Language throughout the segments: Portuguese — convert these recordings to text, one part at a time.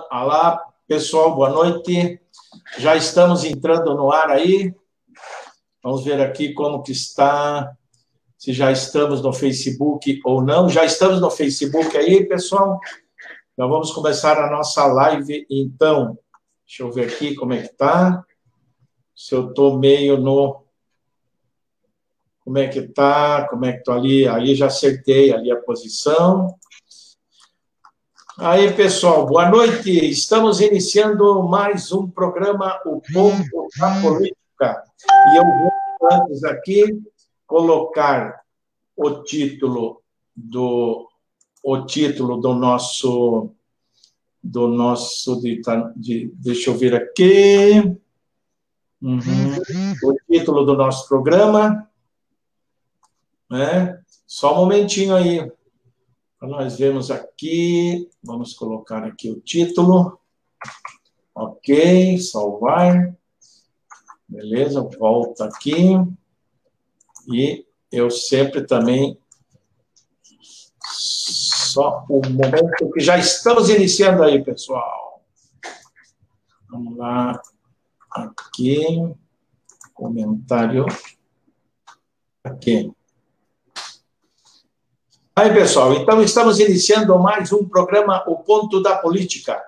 Olá, pessoal, boa noite. Já estamos entrando no ar aí. Vamos ver aqui como que está, se já estamos no Facebook ou não. Já estamos no Facebook aí, pessoal. Então, vamos começar a nossa live, então. Deixa eu ver aqui como é que está. Se eu estou meio no... Como é que está? Como é que estou ali? Aí já acertei ali a posição. Aí, pessoal, boa noite. Estamos iniciando mais um programa, O Ponto da Política. E eu vou, antes aqui, colocar o título do nosso... deixa eu ver aqui. O título do nosso programa. Né? Só um momentinho aí. Nós vemos aqui, vamos colocar aqui o título. Ok, salvar. Beleza, volta aqui. E eu sempre também... Só um momento, que já estamos iniciando aí, pessoal. Vamos lá. Aqui. Comentário. Aqui. Aí, pessoal, então estamos iniciando mais um programa, O Ponto da Política.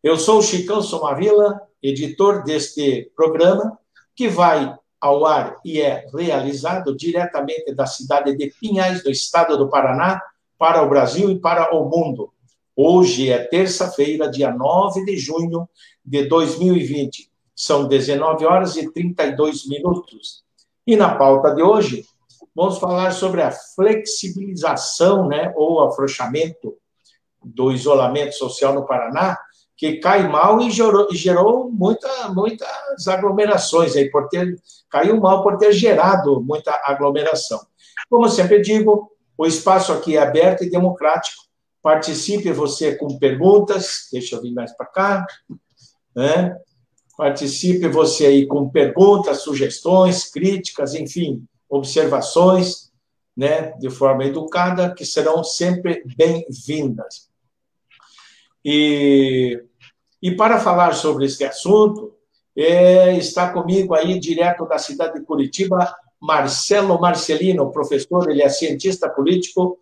Eu sou o Chicão Somavila, editor deste programa, que vai ao ar e é realizado diretamente da cidade de Pinhais, do estado do Paraná, para o Brasil e para o mundo. Hoje é terça-feira, dia 9 de junho de 2020. São 19 horas e 32 minutos. E na pauta de hoje... vamos falar sobre a flexibilização, né, ou afrouxamento do isolamento social no Paraná, que cai mal e gerou muitas aglomerações, aí, caiu mal por ter gerado muita aglomeração. Como eu sempre digo, o espaço aqui é aberto e democrático. Participe você com perguntas, deixa eu vir mais para cá, né? Participe você aí com perguntas, sugestões, críticas, enfim, observações, né, de forma educada, que serão sempre bem-vindas. E para falar sobre este assunto, está comigo aí, direto da cidade de Curitiba, Marcelo Marcelino, professor, ele é cientista político,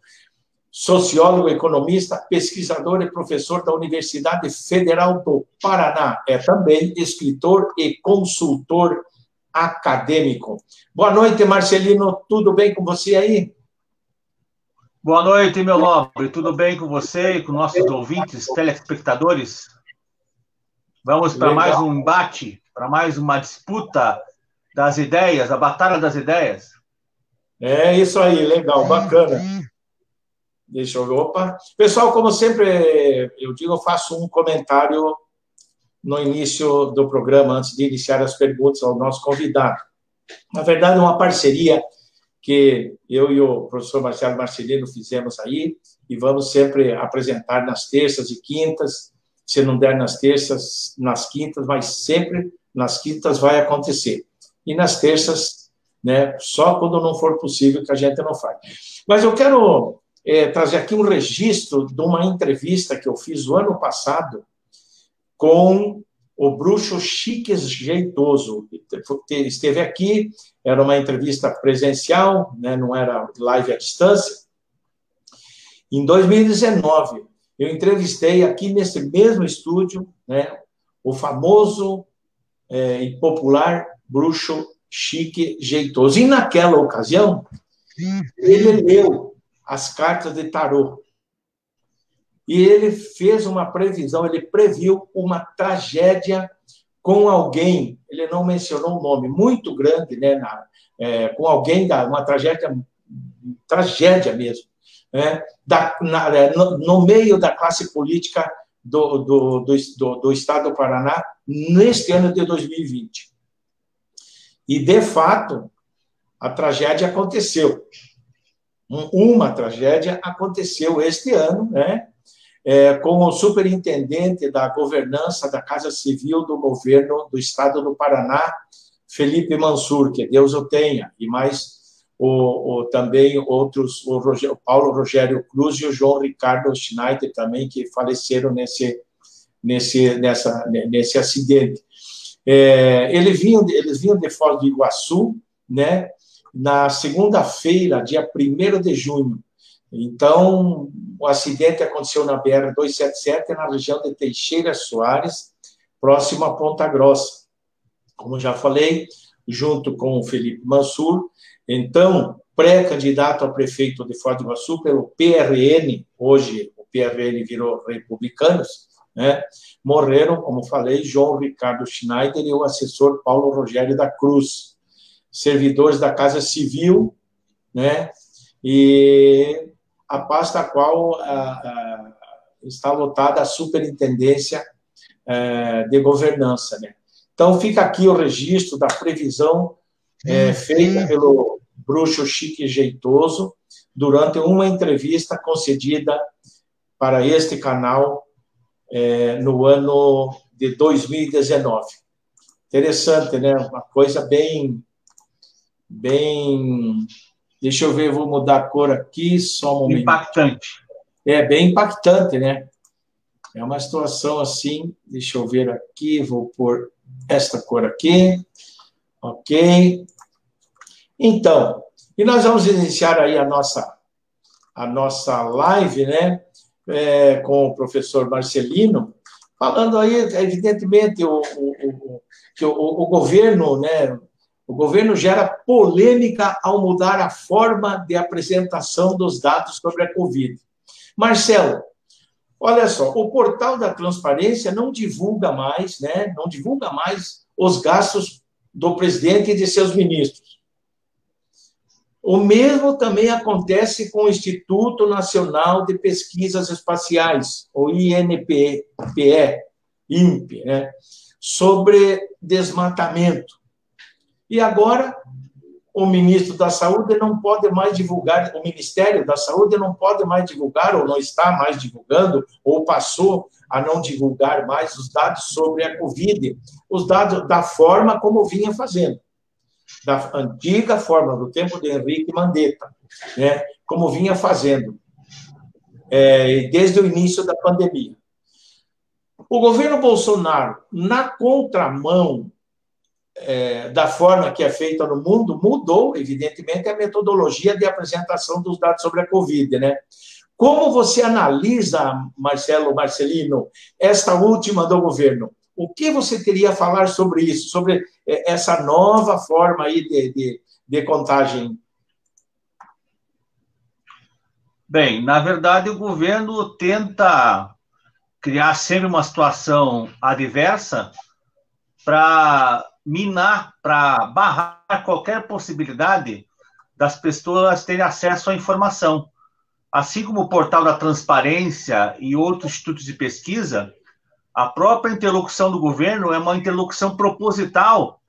sociólogo, economista, pesquisador e professor da Universidade Federal do Paraná. É também escritor e consultor acadêmico. Boa noite, Marcelino. Tudo bem com você aí? Boa noite, meu nobre. Tudo bem com você e com nossos ouvintes, telespectadores? Vamos para mais um embate, para mais uma disputa das ideias, a batalha das ideias. É isso aí, legal, bacana. Deixa eu ver. Opa. Pessoal, como sempre eu digo, eu faço um comentário no início do programa, antes de iniciar as perguntas ao nosso convidado. Na verdade, é uma parceria que eu e o professor Marcelo Marcelino fizemos aí, e vamos sempre apresentar nas terças e quintas, se não der nas terças, nas quintas, mas sempre nas quintas vai acontecer. E nas terças, né, só quando não for possível que a gente não faz. Mas eu quero trazer aqui um registro de uma entrevista que eu fiz o ano passado, com o Bruxo Chique Jeitoso. Esteve aqui, era uma entrevista presencial, né, não era live à distância. Em 2019, eu entrevistei aqui nesse mesmo estúdio, né, o famoso e popular Bruxo Chique Jeitoso. E naquela ocasião, ele leu as cartas de tarô. E ele fez uma previsão, ele previu uma tragédia com alguém, ele não mencionou um nome muito grande, né, com alguém, uma tragédia mesmo, né, no meio da classe política do estado do Paraná, neste ano de 2020. E, de fato, a tragédia aconteceu. Uma tragédia aconteceu este ano, né, com o superintendente da governança da Casa Civil do governo do estado do Paraná, Felipe Mansur, que Deus o tenha, e mais também outros, o Paulo Rogério Cruz e o João Ricardo Schneider também, que faleceram nesse acidente. Eles vinham de Foz do Iguaçu, né, na segunda-feira, dia 1º de junho. Então, o acidente aconteceu na BR-277, na região de Teixeira Soares, próximo a Ponta Grossa. Como já falei, junto com o Felipe Mansur, então, pré-candidato a prefeito de Foz do Iguaçu pelo PRN, hoje o PRN virou Republicanos, né? Morreram, como falei, João Ricardo Schneider e o assessor Paulo Rogério da Cruz, servidores da Casa Civil, né? E a pasta a qual está lotada a superintendência de governança, né? Então, fica aqui o registro da previsão feita pelo Bruxo Chique e Jeitoso durante uma entrevista concedida para este canal no ano de 2019. Interessante, né? Uma coisa bem... Deixa eu ver, vou mudar a cor aqui, só um momento. Impactante. Bem impactante, né? É uma situação assim, deixa eu ver aqui, vou pôr esta cor aqui, ok. Então, e nós vamos iniciar aí a nossa live, né, com o professor Marcelino, falando aí, evidentemente, que o governo, né, o governo gera polêmica ao mudar a forma de apresentação dos dados sobre a Covid. Marcelo, olha só, o portal da transparência não divulga mais, né? Não divulga mais os gastos do presidente e de seus ministros. O mesmo também acontece com o Instituto Nacional de Pesquisas Espaciais, o INPE, né? Sobre desmatamento. E agora o ministro da Saúde não pode mais divulgar, o Ministério da Saúde não pode mais divulgar, ou não está mais divulgando, ou passou a não divulgar mais os dados sobre a Covid, os dados da forma como vinha fazendo, da antiga forma, do tempo de Henrique Mandetta, né, como vinha fazendo, desde o início da pandemia. O governo Bolsonaro, na contramão da forma que é feita no mundo, mudou, evidentemente, a metodologia de apresentação dos dados sobre a Covid, né? Como você analisa, Marcelino, esta última do governo? O que você teria a falar sobre isso, sobre essa nova forma aí de contagem? Bem, na verdade, o governo tenta criar sempre uma situação adversa para minar, para barrar qualquer possibilidade das pessoas terem acesso à informação. Assim como o portal da transparência e outros institutos de pesquisa, a própria interlocução do governo é uma interlocução proposital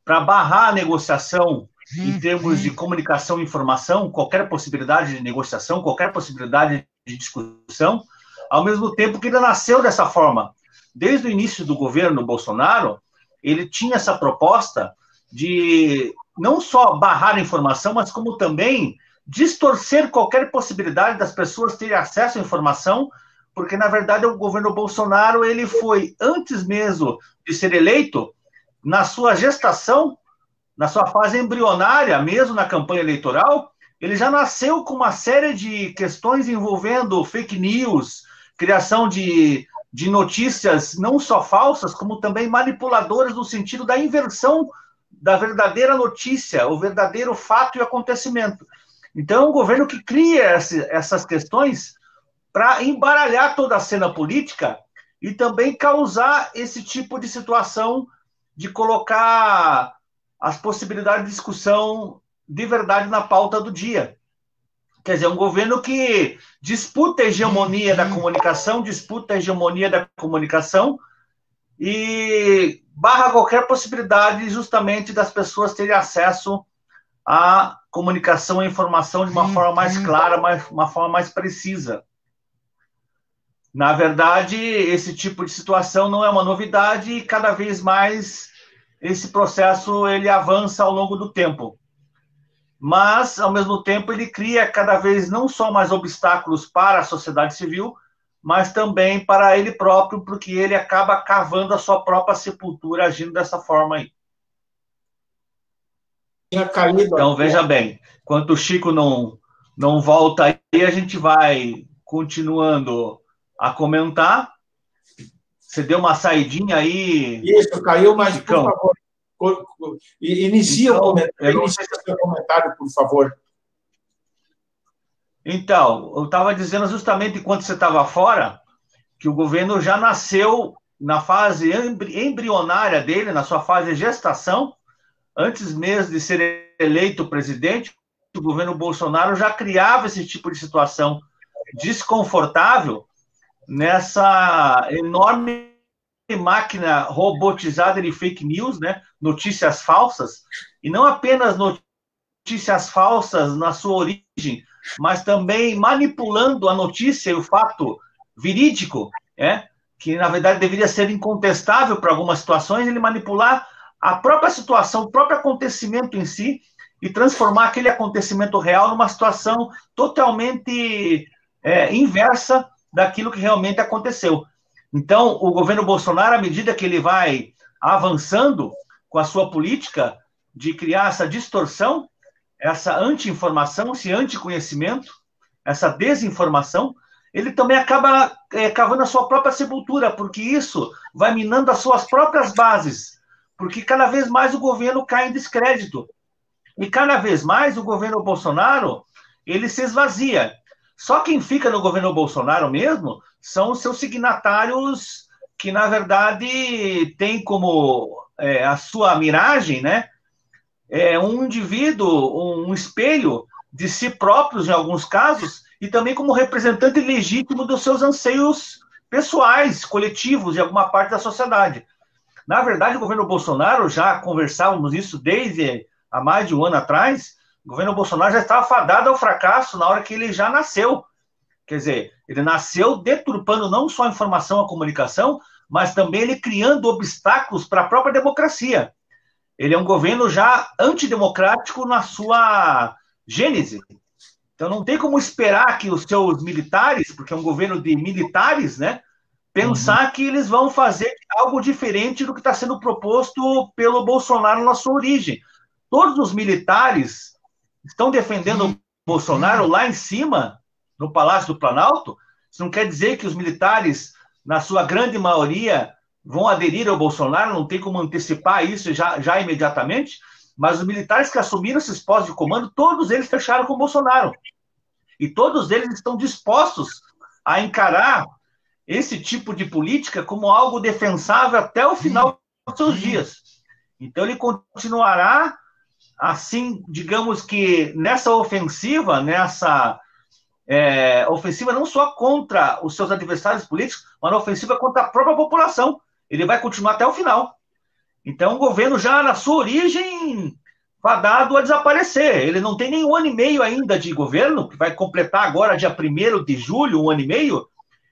para barrar a negociação em termos de comunicação e informação, qualquer possibilidade de negociação, qualquer possibilidade de discussão, ao mesmo tempo que ele nasceu dessa forma. Desde o início do governo Bolsonaro, ele tinha essa proposta de não só barrar a informação, mas como também distorcer qualquer possibilidade das pessoas terem acesso à informação, porque, na verdade, o governo Bolsonaro, ele foi, antes mesmo de ser eleito, na sua gestação, na sua fase embrionária, mesmo na campanha eleitoral, ele já nasceu com uma série de questões envolvendo fake news, criação de notícias não só falsas, como também manipuladoras no sentido da inversão da verdadeira notícia, o verdadeiro fato e acontecimento. Então, é um governo que cria essas questões para embaralhar toda a cena política e também causar esse tipo de situação de colocar as possibilidades de discussão de verdade na pauta do dia. Quer dizer, um governo que disputa a hegemonia da comunicação e barra qualquer possibilidade justamente das pessoas terem acesso à comunicação e informação de uma forma mais clara, uma forma mais precisa. Na verdade, esse tipo de situação não é uma novidade e cada vez mais esse processo ele avança ao longo do tempo. Mas, ao mesmo tempo, ele cria cada vez não só mais obstáculos para a sociedade civil, mas também para ele próprio, porque ele acaba cavando a sua própria sepultura agindo dessa forma aí. Tinha caído Então, aqui. veja bem, enquanto o Chico não volta aí, a gente vai continuando a comentar. Você deu uma saidinha aí. Isso, caiu, mas Chicão, por favor, inicia então, o comentário, inicia o seu comentário, por favor. Então, eu estava dizendo justamente enquanto você estava fora, que o governo já nasceu na fase embrionária dele, na sua fase de gestação, antes mesmo de ser eleito presidente, o governo Bolsonaro já criava esse tipo de situação desconfortável nessa enorme máquina robotizada de fake news, né? Notícias falsas, e não apenas notícias falsas na sua origem, mas também manipulando a notícia e o fato verídico, que na verdade deveria ser incontestável para algumas situações, ele manipular a própria situação, o próprio acontecimento em si, e transformar aquele acontecimento real numa situação totalmente inversa daquilo que realmente aconteceu. Então, o governo Bolsonaro, à medida que ele vai avançando com a sua política de criar essa distorção, essa anti-informação, esse anti-conhecimento, essa desinformação, ele também acaba cavando a sua própria sepultura, porque isso vai minando as suas próprias bases, porque cada vez mais o governo cai em descrédito. E cada vez mais o governo Bolsonaro, ele se esvazia. Só quem fica no governo Bolsonaro mesmo são os seus signatários que, na verdade, tem como a sua miragem, né? Um indivíduo, um espelho de si próprios, em alguns casos, e também como representante legítimo dos seus anseios pessoais, coletivos, de alguma parte da sociedade. Na verdade, o governo Bolsonaro, já conversávamos isso desde há mais de um ano atrás, o governo Bolsonaro já estava fadado ao fracasso na hora que ele já nasceu. Quer dizer, ele nasceu deturpando não só a informação, a comunicação, mas também ele criando obstáculos para a própria democracia. Ele é um governo já antidemocrático na sua gênese. Então não tem como esperar que os seus militares, porque é um governo de militares, né, pensar que eles vão fazer algo diferente do que está sendo proposto pelo Bolsonaro na sua origem. Todos os militares estão defendendo o Bolsonaro lá em cima, no Palácio do Planalto. Isso não quer dizer que os militares, na sua grande maioria, vão aderir ao Bolsonaro, não tem como antecipar isso já imediatamente, mas os militares que assumiram esses postos de comando, todos eles fecharam com o Bolsonaro. E todos eles estão dispostos a encarar esse tipo de política como algo defensável até o final dos seus dias. Então ele continuará, assim, digamos que nessa ofensiva, ofensiva não só contra os seus adversários políticos, mas na ofensiva contra a própria população. Ele vai continuar até o final. Então, o governo já, na sua origem, fadado a desaparecer. Ele não tem nem 1 ano e meio ainda de governo, que vai completar agora, dia 1º de julho, 1 ano e meio,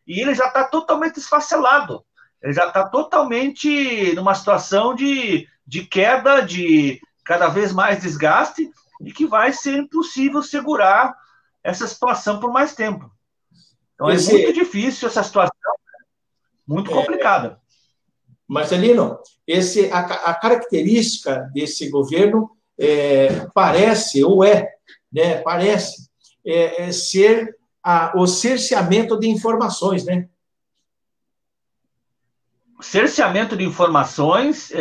e ele já está totalmente esfacelado. Ele já está totalmente numa situação de queda, de cada vez mais desgaste, e que vai ser impossível segurar essa situação por mais tempo. Então, é muito difícil essa situação, muito complicada. Marcelino, a característica desse governo parece, ou né, parece ser o cerceamento de informações, né? Cerceamento de informações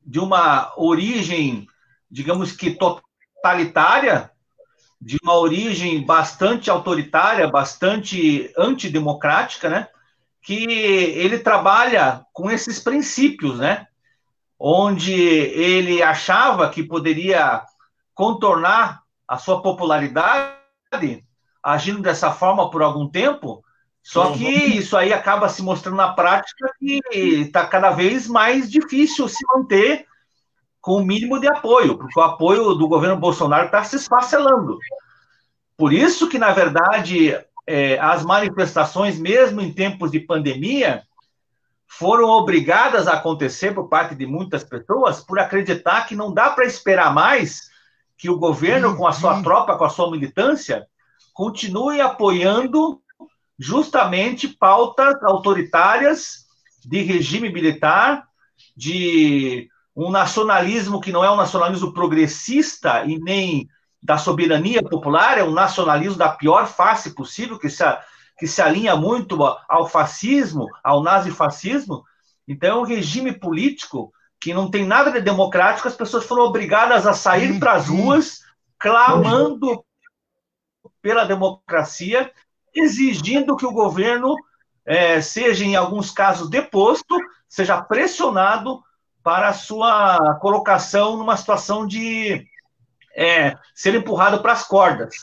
de uma origem, digamos que totalitária, de uma origem bastante autoritária, bastante antidemocrática, né? Que ele trabalha com esses princípios, né? Onde ele achava que poderia contornar a sua popularidade agindo dessa forma por algum tempo, só que isso aí acaba se mostrando na prática que está cada vez mais difícil se manter com o mínimo de apoio, porque o apoio do governo Bolsonaro está se esfacelando. Por isso que, na verdade, as manifestações, mesmo em tempos de pandemia, foram obrigadas a acontecer por parte de muitas pessoas por acreditar que não dá para esperar mais que o governo, com a sua tropa, com a sua militância, continue apoiando justamente pautas autoritárias de regime militar, de um nacionalismo que não é um nacionalismo progressista e nem da soberania popular, é um nacionalismo da pior face possível, que se alinha muito ao fascismo, ao nazifascismo. Então, é um regime político que não tem nada de democrático, as pessoas foram obrigadas a sair para as ruas, clamando pela democracia, exigindo que o governo seja, em alguns casos, deposto, seja pressionado para a sua colocação numa situação de ser empurrado para as cordas.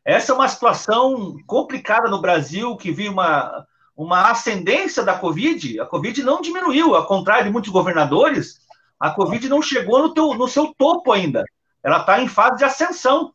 Essa é uma situação complicada no Brasil, que viu uma ascendência da Covid. A Covid não diminuiu, ao contrário de muitos governadores, a Covid não chegou no seu topo ainda. Ela está em fase de ascensão.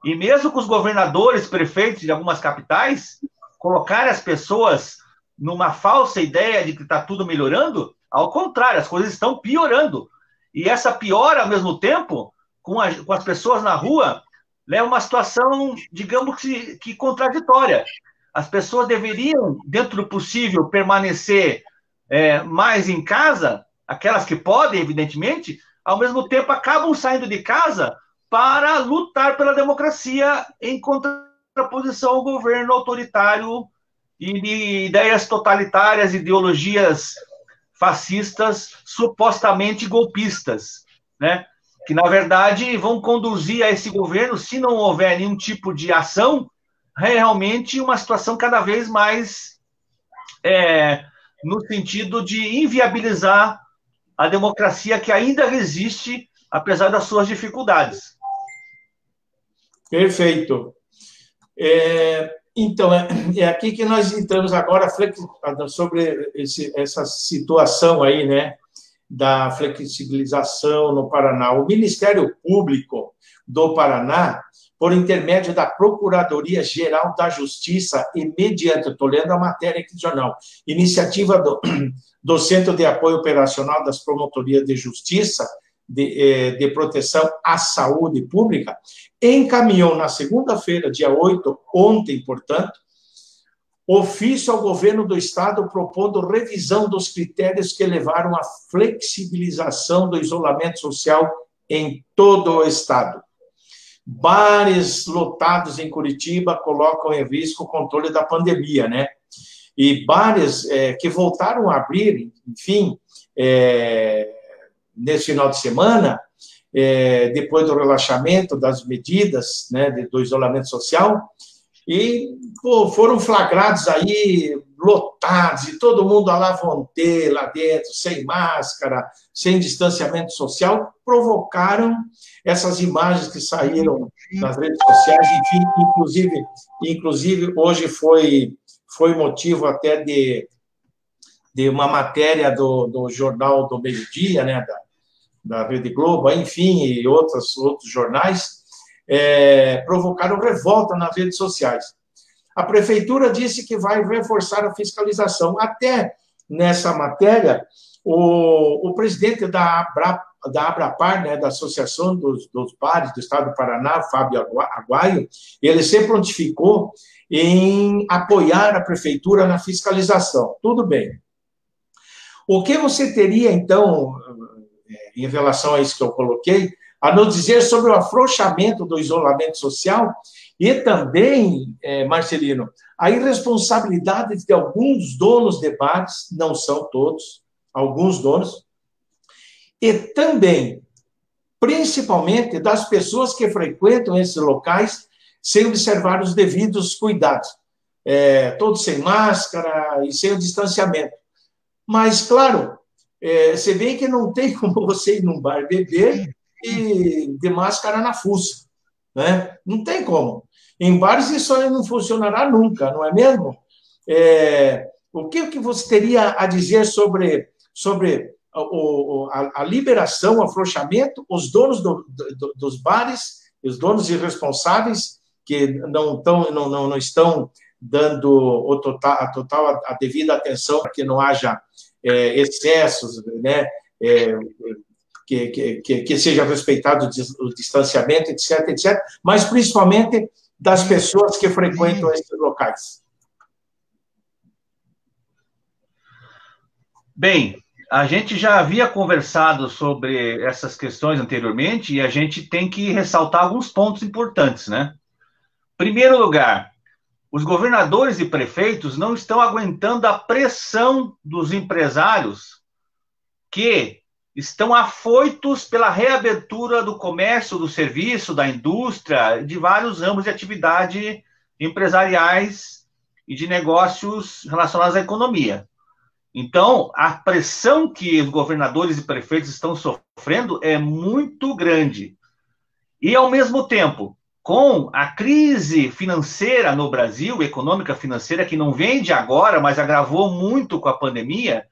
E mesmo com os governadores, prefeitos de algumas capitais colocarem as pessoas numa falsa ideia de que está tudo melhorando, ao contrário, as coisas estão piorando. E essa piora, ao mesmo tempo, com as pessoas na rua, leva a uma situação, digamos que contraditória. As pessoas deveriam, dentro do possível, permanecer mais em casa, aquelas que podem, evidentemente, ao mesmo tempo acabam saindo de casa para lutar pela democracia em contraposição ao governo autoritário e de ideias totalitárias, ideologias fascistas, supostamente golpistas, né? Que, na verdade, vão conduzir a esse governo, se não houver nenhum tipo de ação, realmente uma situação cada vez mais no sentido de inviabilizar a democracia que ainda resiste, apesar das suas dificuldades. Perfeito. Então, é aqui que nós entramos agora sobre essa situação aí, né, da flexibilização no Paraná. O Ministério Público do Paraná, por intermédio da Procuradoria-Geral da Justiça e mediante, estou lendo a matéria aqui do jornal, iniciativa do Centro de Apoio Operacional das Promotorias de Justiça de Proteção à Saúde Pública, encaminhou na segunda-feira, dia 8, ontem, portanto, ofício ao governo do Estado propondo revisão dos critérios que levaram à flexibilização do isolamento social em todo o Estado. Bares lotados em Curitiba colocam em risco o controle da pandemia, né? E bares que voltaram a abrir, enfim, nesse final de semana, depois do relaxamento das medidas, né, do isolamento social, e foram flagrados aí, lotados, e todo mundo à la vontade lá dentro, sem máscara, sem distanciamento social, provocaram essas imagens que saíram nas redes sociais, enfim, inclusive hoje foi motivo até de uma matéria do Jornal do Meio-Dia, né, da Rede Globo, enfim, e outros jornais, provocaram revolta nas redes sociais. A prefeitura disse que vai reforçar a fiscalização. Até nessa matéria, o presidente da Abrapar, né, da Associação dos Bares do Estado do Paraná, Fábio Aguaio, ele se prontificou em apoiar a prefeitura na fiscalização. Tudo bem. O que você teria, então, em relação a isso que eu coloquei, a nos dizer sobre o afrouxamento do isolamento social e também, Marcelino, a irresponsabilidade de alguns donos de bares, não são todos, alguns donos, e também, principalmente, das pessoas que frequentam esses locais sem observar os devidos cuidados, todos sem máscara e sem o distanciamento. Mas, claro, você vê que não tem como você ir num bar beber e de máscara na fuça, né? Não tem como. Em bares isso aí não funcionará nunca, não é mesmo? O que você teria a dizer sobre a liberação, o afrouxamento, os donos dos bares, os donos irresponsáveis que não estão dando a devida atenção para que não haja excessos, né? Que seja respeitado o distanciamento, etc., etc., mas principalmente das pessoas que frequentam esses locais. Bem, a gente já havia conversado sobre essas questões anteriormente e a gente tem que ressaltar alguns pontos importantes, né? Primeiro lugar, os governadores e prefeitos não estão aguentando a pressão dos empresários que estão afoitos pela reabertura do comércio, do serviço, da indústria, de vários ramos de atividade empresariais e de negócios relacionados à economia. Então, a pressão que os governadores e prefeitos estão sofrendo é muito grande. E, ao mesmo tempo, com a crise financeira no Brasil, econômica financeira, que não vem de agora, mas agravou muito com a pandemia,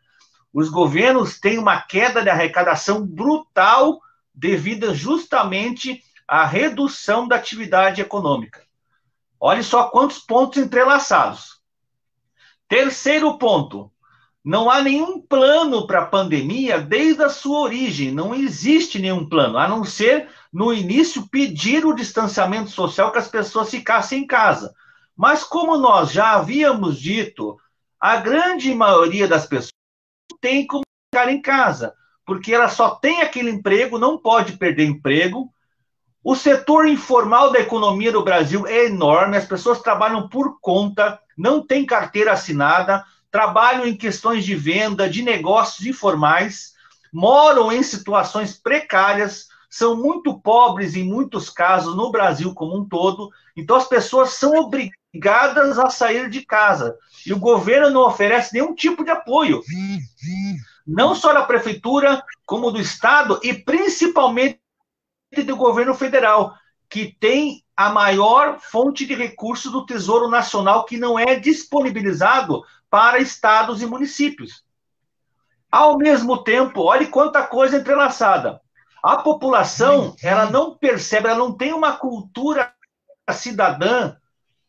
os governos têm uma queda de arrecadação brutal devido justamente à redução da atividade econômica. Olha só quantos pontos entrelaçados. Terceiro ponto, não há nenhum plano para a pandemia desde a sua origem, não existe nenhum plano, a não ser, no início, pedir o distanciamento social, que as pessoas ficassem em casa. Mas, como nós já havíamos dito, a grande maioria das pessoas não tem como ficar em casa, porque ela só tem aquele emprego, não pode perder emprego. O setor informal da economia do Brasil é enorme, as pessoas trabalham por conta, não tem carteira assinada, trabalham em questões de venda, de negócios informais, moram em situações precárias, são muito pobres em muitos casos no Brasil como um todo, então as pessoas são obrigadas a sair de casa, e o governo não oferece nenhum tipo de apoio, não só da prefeitura, como do Estado, e principalmente do governo federal, que tem a maior fonte de recursos do Tesouro Nacional, que não é disponibilizado para estados e municípios. Ao mesmo tempo, olhe quanta coisa entrelaçada. A população, ela não percebe, ela não tem uma cultura cidadã,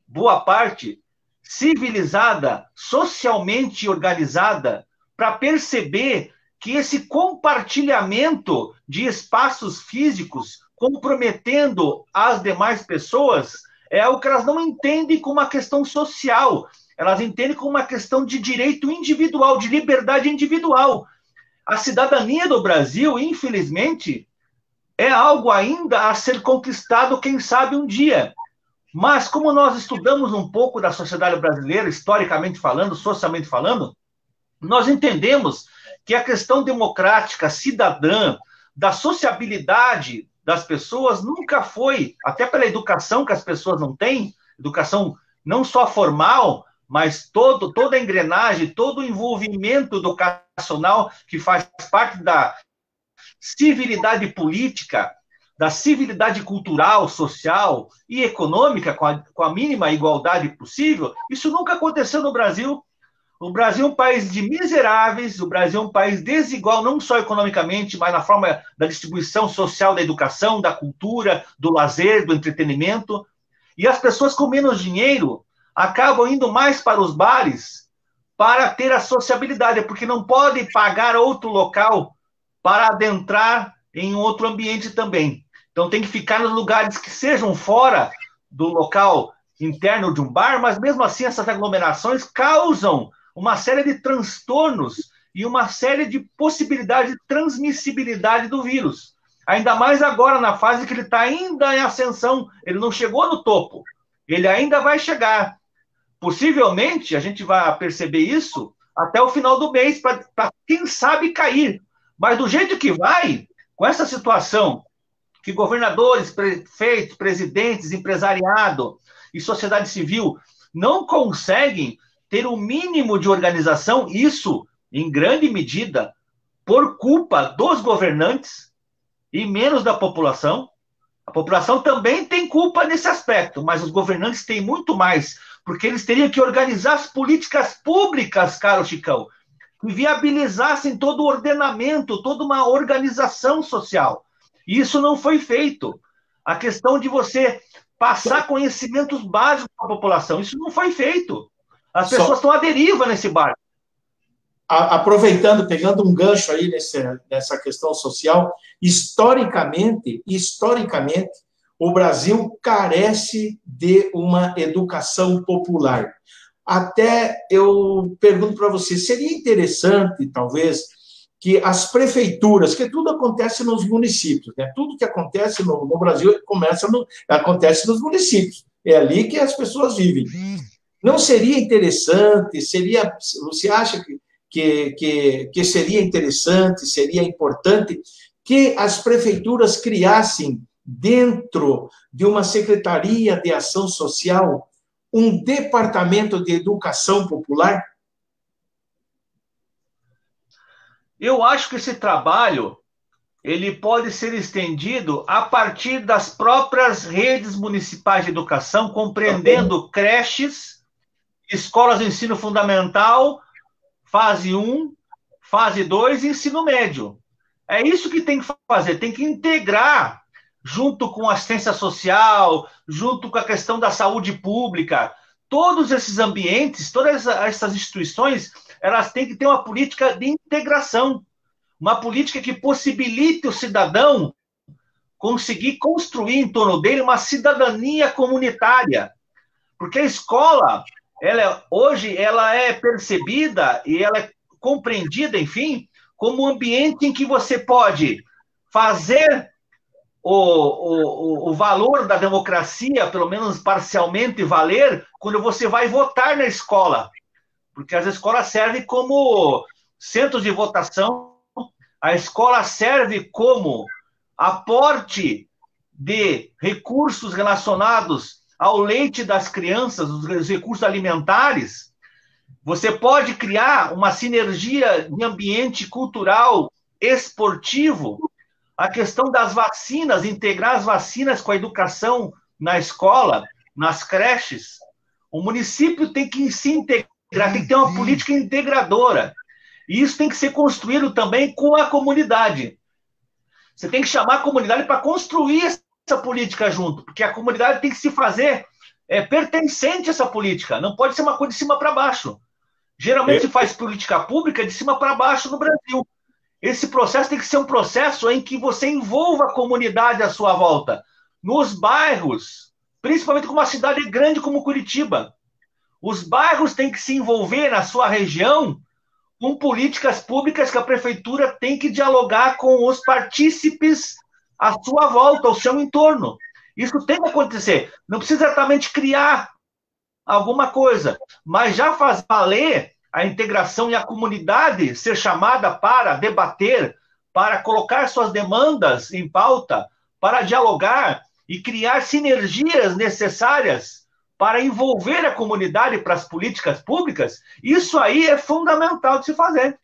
boa parte, civilizada, socialmente organizada, para perceber que esse compartilhamento de espaços físicos comprometendo as demais pessoas é algo que elas não entendem como uma questão social, elas entendem como uma questão de direito individual, de liberdade individual. A cidadania do Brasil, infelizmente, é algo ainda a ser conquistado, quem sabe, um dia. Mas, como nós estudamos um pouco da sociedade brasileira, historicamente falando, socialmente falando, nós entendemos que a questão democrática, cidadã, da sociabilidade das pessoas nunca foi, até pela educação que as pessoas não têm, educação não só formal, mas toda a engrenagem, todo o envolvimento educacional que faz parte da civilidade política, da civilidade cultural, social e econômica, com a mínima igualdade possível, isso nunca aconteceu no Brasil. O Brasil é um país de miseráveis, o Brasil é um país desigual, não só economicamente, mas na forma da distribuição social da educação, da cultura, do lazer, do entretenimento. E as pessoas com menos dinheiro acabam indo mais para os bares para ter a sociabilidade, porque não podem pagar outro local para adentrar em outro ambiente também. Então tem que ficar nos lugares que sejam fora do local interno de um bar, mas mesmo assim essas aglomerações causam uma série de transtornos e uma série de possibilidades de transmissibilidade do vírus. Ainda mais agora, na fase que ele está ainda em ascensão, ele não chegou no topo, ele ainda vai chegar. Possivelmente, a gente vai perceber isso até o final do mês, para quem sabe cair. Mas do jeito que vai, com essa situação que governadores, prefeitos, presidentes, empresariado e sociedade civil não conseguem ter o mínimo de organização, isso, em grande medida, por culpa dos governantes e menos da população. A população também tem culpa nesse aspecto, mas os governantes têm muito mais, porque eles teriam que organizar as políticas públicas, caro Chicão, que viabilizassem todo o ordenamento, toda uma organização social. E isso não foi feito. A questão de você passar conhecimentos básicos para a população, isso não foi feito. As pessoas estão à deriva nesse barco. Aproveitando, pegando um gancho aí nessa questão social, historicamente, o Brasil carece de uma educação popular. até eu pergunto para você, seria interessante, talvez, que as prefeituras, que tudo acontece nos municípios, né? Tudo que acontece no Brasil acontece nos municípios. É ali que as pessoas vivem. Não seria interessante, você acha que seria interessante, seria importante que as prefeituras criassem, dentro de uma Secretaria de Ação Social, um departamento de educação popular? Eu acho que esse trabalho ele pode ser estendido a partir das próprias redes municipais de educação, compreendendo creches, escolas de ensino fundamental, fase 1, fase 2 e ensino médio. É isso que tem que fazer, tem que integrar, junto com a assistência social, junto com a questão da saúde pública, todos esses ambientes, todas essas instituições, elas têm que ter uma política de integração, uma política que possibilite o cidadão conseguir construir em torno dele uma cidadania comunitária. Porque a escola, hoje, ela é percebida e ela é compreendida, enfim, como um ambiente em que você pode fazer o valor da democracia, pelo menos parcialmente valer, quando você vai votar na escola. Porque as escolas servem como centros de votação, a escola serve como aporte de recursos relacionados ao leite das crianças, os recursos alimentares. Você pode criar uma sinergia de ambiente cultural, esportivo, a questão das vacinas, integrar as vacinas com a educação na escola, nas creches. O município tem que se integrar, tem que ter uma política integradora. E isso tem que ser construído também com a comunidade. Você tem que chamar a comunidade para construir essa política junto, porque a comunidade tem que se fazer pertencente a essa política. Não pode ser uma coisa de cima para baixo. Geralmente se faz política pública de cima para baixo no Brasil. Esse processo tem que ser um processo em que você envolva a comunidade à sua volta. Nos bairros, principalmente com uma cidade grande como Curitiba. Os bairros têm que se envolver na sua região com políticas públicas que a prefeitura tem que dialogar com os partícipes à sua volta, ao seu entorno. Isso tem que acontecer. Não precisa exatamente criar alguma coisa, mas já faz valer a integração e a comunidade ser chamada para debater, para colocar suas demandas em pauta, para dialogar e criar sinergias necessárias para envolver a comunidade para as políticas públicas. Isso aí é fundamental de se fazer.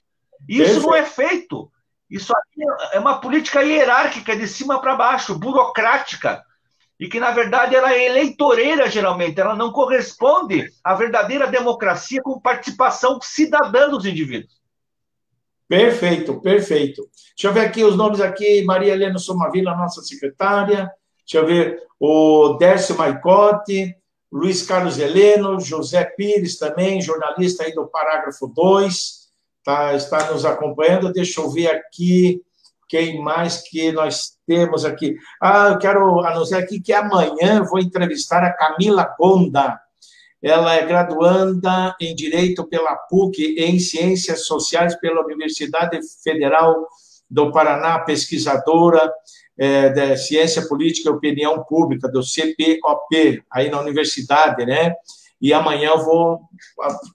Isso não é feito. Isso aí é uma política hierárquica, de cima para baixo, burocrática, e que, na verdade, ela é eleitoreira, geralmente. Ela não corresponde à verdadeira democracia com participação cidadã dos indivíduos. Perfeito, perfeito. Deixa eu ver aqui os nomes aqui. Maria Helena Somavila, nossa secretária. Deixa eu ver o Dércio Maicotti, Luiz Carlos Heleno, José Pires também, jornalista aí do Parágrafo 2, está nos acompanhando. Deixa eu ver aqui quem mais que nós temos aqui. Eu quero anunciar aqui que amanhã eu vou entrevistar a Camila Gonda. Ela é graduanda em Direito pela PUC, em Ciências Sociais pela Universidade Federal do Paraná, pesquisadora da Ciência Política e Opinião Pública, do CPOP, aí na universidade, né? E amanhã eu vou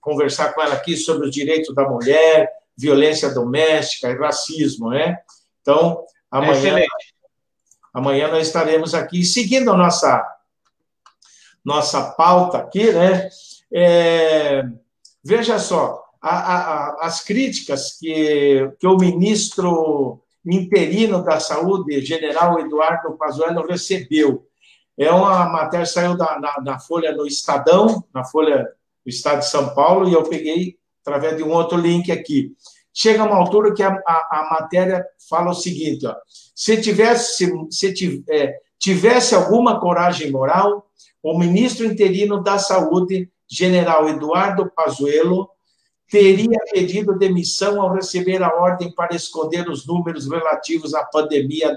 conversar com ela aqui sobre os direitos da mulher, violência doméstica e racismo, né? Então, amanhã nós estaremos aqui seguindo a nossa pauta aqui, né? Veja só, as críticas que o ministro interino da Saúde, general Eduardo Pazuello, recebeu. É uma matéria, saiu da Folha do Estadão, na Folha do Estado de São Paulo, e eu peguei através de um outro link aqui. Chega uma altura que a matéria fala o seguinte, ó, se tivesse alguma coragem moral, o ministro interino da Saúde, general Eduardo Pazuello, teria pedido demissão ao receber a ordem para esconder os números relativos à pandemia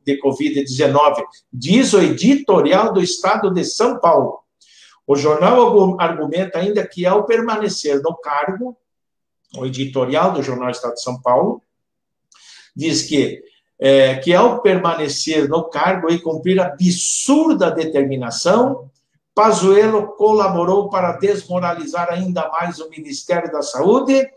de Covid-19, diz o editorial do Estado de São Paulo. O jornal argumenta ainda que, ao permanecer no cargo, o editorial do Jornal Estado de São Paulo diz que ao permanecer no cargo e cumprir absurda determinação, Pazuello colaborou para desmoralizar ainda mais o Ministério da Saúde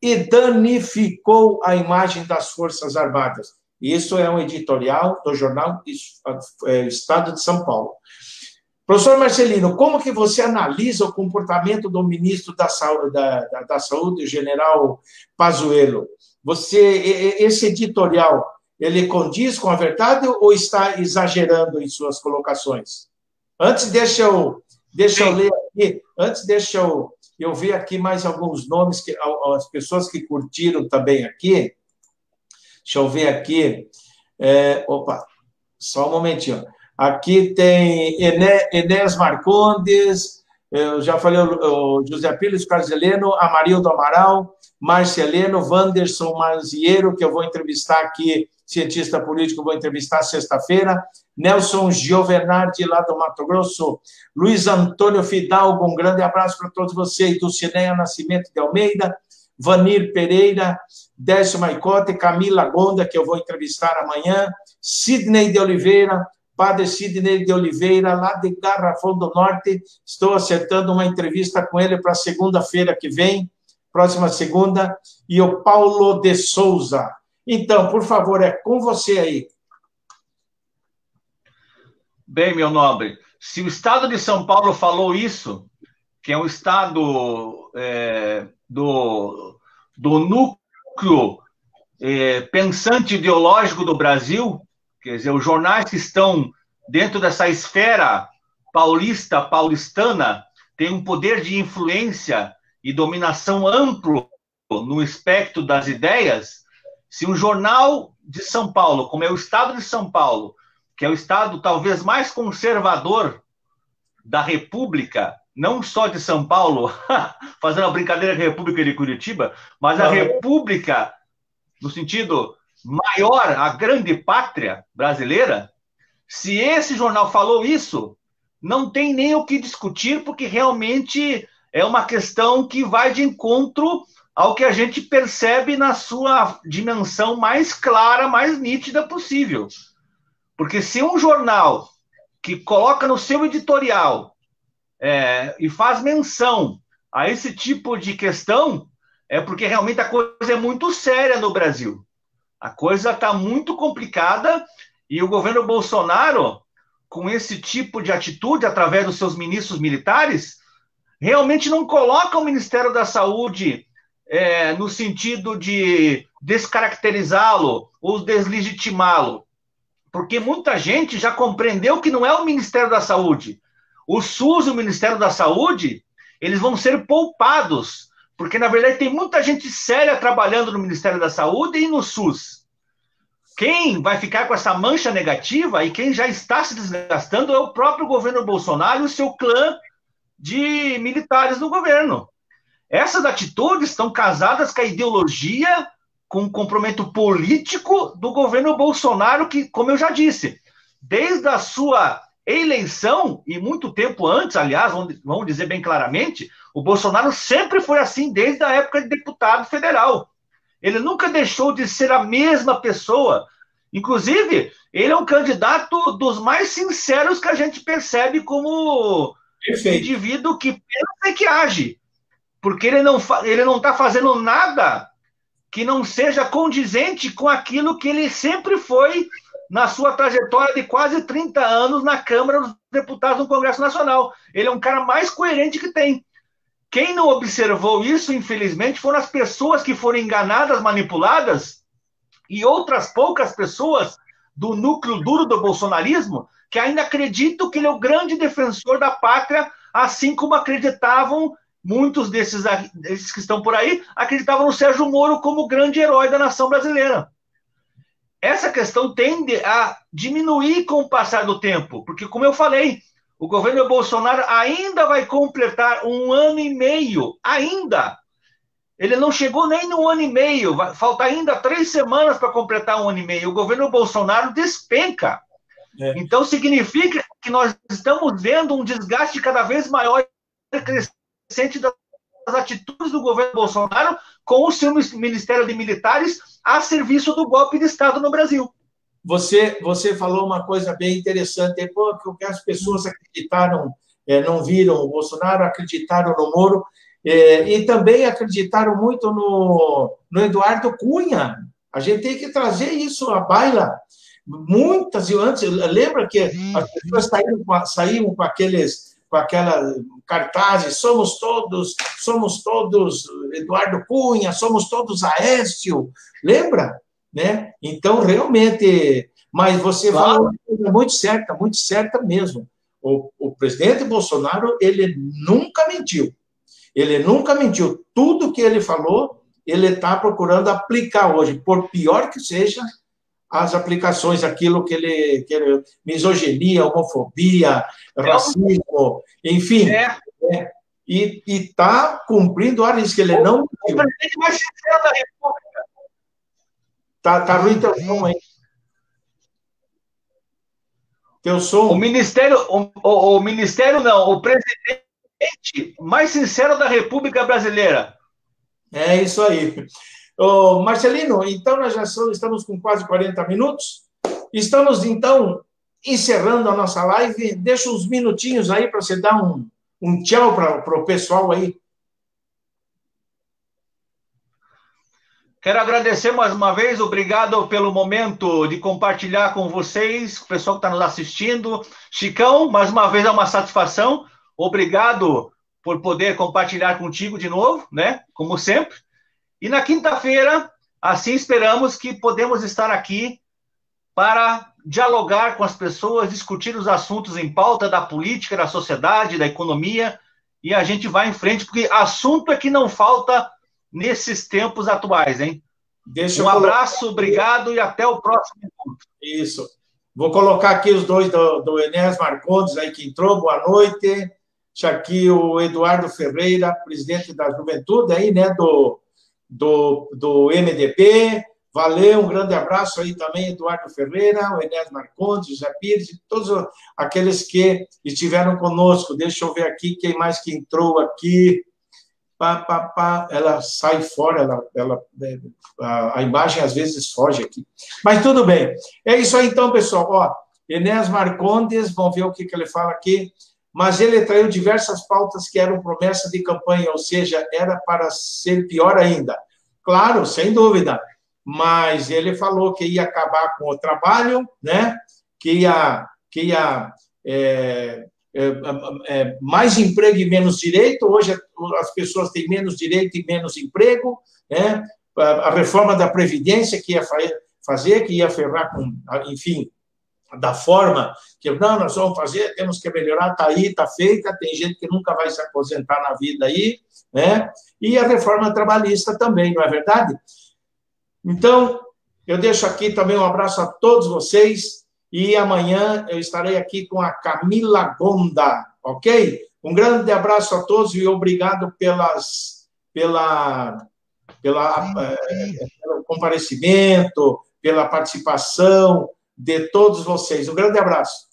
e danificou a imagem das Forças Armadas. Isso é um editorial do jornal Estado de São Paulo. Professor Marcelino, como que você analisa o comportamento do ministro da Saúde, o general Pazuello? Esse editorial, ele condiz com a verdade ou está exagerando em suas colocações? Antes, deixa eu ler aqui, deixa eu ver aqui mais alguns nomes, as pessoas que curtiram também aqui. Deixa eu ver aqui. Opa, só um momentinho. Aqui tem Enéas Marcondes, eu já falei o José Pires Carzeleno, Amarildo Amaral, Marceleno, Wanderson Manziero, que eu vou entrevistar aqui, cientista político, vou entrevistar sexta-feira, Nelson Giovenardi, lá do Mato Grosso, Luiz Antônio Fidalgo, um grande abraço para todos vocês, Dulcineia Nascimento de Almeida, Vanir Pereira, Décio Maicote, Camila Gonda, que eu vou entrevistar amanhã, Sidney de Oliveira, Padre Sidney de Oliveira, lá de Garrafão do Norte, estou acertando uma entrevista com ele para segunda-feira que vem, próxima segunda, e o Paulo de Souza. Então, por favor, é com você aí. Bem, meu nobre, se o Estado de São Paulo falou isso, que é um Estado do núcleo pensante ideológico do Brasil, quer dizer, os jornais que estão dentro dessa esfera paulistana têm um poder de influência e dominação amplo no espectro das ideias. Se um jornal de São Paulo, como é o Estado de São Paulo, que é o estado talvez mais conservador da República, não só de São Paulo, fazendo a brincadeira com a República de Curitiba, mas a República, no sentido maior, a grande pátria brasileira, se esse jornal falou isso, não tem nem o que discutir, porque realmente é uma questão que vai de encontro ao que a gente percebe na sua dimensão mais clara, mais nítida possível. Porque se um jornal que coloca no seu editorial e faz menção a esse tipo de questão, é porque realmente a coisa é muito séria no Brasil. A coisa está muito complicada e o governo Bolsonaro, com esse tipo de atitude, através dos seus ministros militares, realmente não coloca o Ministério da Saúde no sentido de descaracterizá-lo ou deslegitimá-lo. Porque muita gente já compreendeu que não é o Ministério da Saúde. O SUS e o Ministério da Saúde, eles vão ser poupados, porque, na verdade, tem muita gente séria trabalhando no Ministério da Saúde e no SUS. Quem vai ficar com essa mancha negativa e quem já está se desgastando é o próprio governo Bolsonaro e o seu clã de militares no governo. Essas atitudes estão casadas com a ideologia, com o comprometimento político do governo Bolsonaro, que, como eu já disse, desde a sua eleição, e muito tempo antes, aliás, vamos dizer bem claramente, o Bolsonaro sempre foi assim, desde a época de deputado federal. Ele nunca deixou de ser a mesma pessoa. Inclusive, ele é um candidato dos mais sinceros que a gente percebe como indivíduo que pensa e que age. Porque ele não está fazendo nada que não seja condizente com aquilo que ele sempre foi na sua trajetória de quase 30 anos na Câmara dos Deputados no Congresso Nacional. Ele é um cara mais coerente que tem. Quem não observou isso, infelizmente, foram as pessoas que foram enganadas, manipuladas, e outras poucas pessoas do núcleo duro do bolsonarismo que ainda acreditam que ele é o grande defensor da pátria, assim como acreditavam muitos desses que estão por aí, acreditavam no Sérgio Moro como o grande herói da nação brasileira. Essa questão tende a diminuir com o passar do tempo, porque, como eu falei, o governo Bolsonaro ainda vai completar 1 ano e meio, ainda. Ele não chegou nem no 1 ano e meio, falta ainda 3 semanas para completar 1 ano e meio. O governo Bolsonaro despenca. Então, significa que nós estamos vendo um desgaste cada vez maior e crescente das atitudes do governo Bolsonaro com o seu Ministério de Militares a serviço do golpe de Estado no Brasil. Você falou uma coisa bem interessante, que as pessoas acreditaram, não viram o Bolsonaro, acreditaram no Moro, e também acreditaram muito no Eduardo Cunha. A gente tem que trazer isso à baila. Muitas, e antes, lembra que as pessoas saíam com aquela cartazes, somos todos Eduardo Cunha, somos todos Aécio, lembra? Né? Então, realmente, mas você falou uma coisa muito certa mesmo. O presidente Bolsonaro, ele nunca mentiu. Tudo que ele falou, ele está procurando aplicar hoje, por pior que seja, as aplicações, aquilo que ele misoginia, homofobia, racismo, enfim. E está cumprindo a risca, ele não... O presidente mais sincero da República. Tá ruim teu som aí. Teu som. O Ministério não, o presidente mais sincero da República Brasileira. É isso aí. Ô, Marcelino, então nós já estamos com quase 40 minutos. Estamos, então, encerrando a nossa live. Deixa uns minutinhos aí para você dar um tchau para o pessoal aí. Quero agradecer mais uma vez, obrigado pelo momento de compartilhar com vocês, o pessoal que está nos assistindo. Chicão, mais uma vez é uma satisfação, obrigado por poder compartilhar contigo de novo, né? Como sempre. E na quinta-feira, assim esperamos que podemos estar aqui para dialogar com as pessoas, discutir os assuntos em pauta da política, da sociedade, da economia, e a gente vai em frente, porque assunto é que não falta nesses tempos atuais, hein? Um abraço, obrigado e até o próximo encontro. Isso. Vou colocar aqui os dois do Enéas Marcondes aí que entrou, boa noite. Deixa aqui o Eduardo Ferreira, presidente da Juventude aí, né, do MDB. Valeu, um grande abraço aí também, Eduardo Ferreira, o Enéas Marcondes, José Pires, e todos aqueles que estiveram conosco. Deixa eu ver aqui quem mais que entrou aqui. Ela sai fora, a imagem às vezes foge aqui. Mas tudo bem. É isso aí então, pessoal. Ó, Enéas Marcondes, vamos ver o que ele fala aqui. Mas ele traiu diversas pautas que eram promessa de campanha, ou seja, era para ser pior ainda. Claro, sem dúvida. Mas ele falou que ia acabar com o trabalho, né? Que ia mais emprego e menos direito. Hoje as pessoas têm menos direito e menos emprego, né? A reforma da Previdência que ia fazer, que ia ferrar com, enfim, da forma que não, nós vamos fazer, temos que melhorar, está aí, está feita, tem gente que nunca vai se aposentar na vida aí, né? E a reforma trabalhista também, não é verdade? Então, eu deixo aqui também um abraço a todos vocês. E amanhã eu estarei aqui com a Camila Gonda, ok? Um grande abraço a todos e obrigado pelo comparecimento, pela participação de todos vocês. Um grande abraço.